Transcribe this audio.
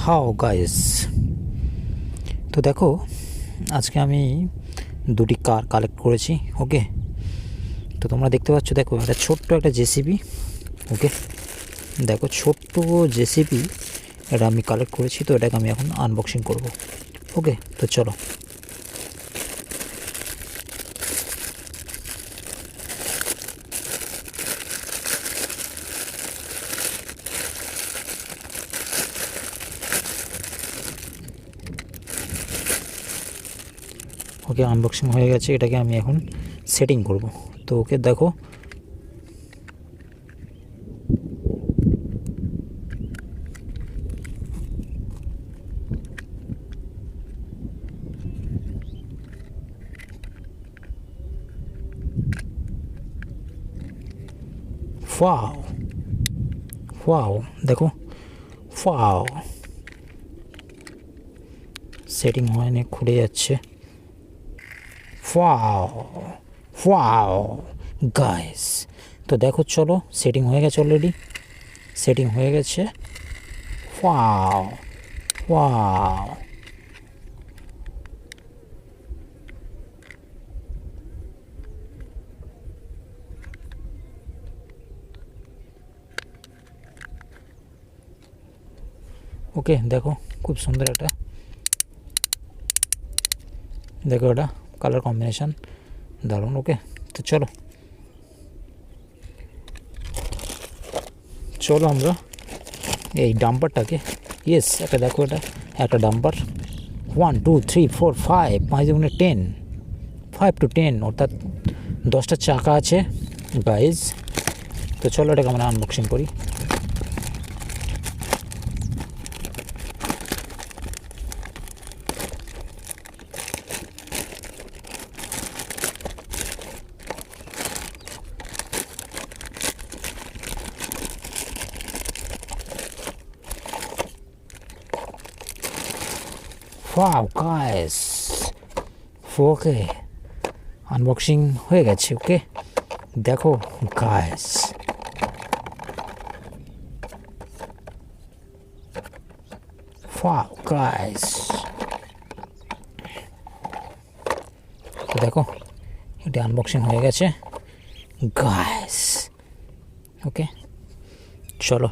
হাও guys, তো দেখো আজকে আমি দুটি কার কালেক্ট করেছি। ওকে, তো তোমরা দেখতে পাচ্ছ, দেখো এটা ছোট্ট একটা জেসিবি। ওকে, দেখো ছোট্ট জেসিবি, এটা আমি কালেক্ট করেছি। তো এটাকে আমি এখন আনবক্সিং করব। ওকে, তো চলো। ওকে, আনবক্সিং হয়ে গেছে, এটাকে আমি এখন সেটিং করব। তো ওকে দেখো, ওয়াও ওয়াও, দেখো ওয়াও, সেটিং হয়নি, খুলে যাচ্ছে। ওয়াও ওয়াও গাইস, তো দেখো চলো, সেটিং হয়ে গেছে, অলরেডি সেটিং হয়ে গেছে। ওয়াও ওয়াও, ওকে দেখো খুব সুন্দর একটা, দেখো এটা কালার কম্বিনেশন দারুণ। ওকে, তো চলো চলো আমরা এই ডাম্পারটাকে, ইয়েস একটা দেখো, এটা একটা ডাম্পার 1 2 3 4 5 5 গুণে 10, 5 to 10, অর্থাৎ 10টা চাকা আছে গাইজ। তো চলো এটাকে আমরা আনবক্সিং করি। ওয়াও গাইস, ওকে আনবক্সিং হয়ে গেছে। ওকে দেখো গাইস, ওয়াও গাইস, দেখো এটা আনবক্সিং হয়ে গেছে গাইস। ওকে চলো।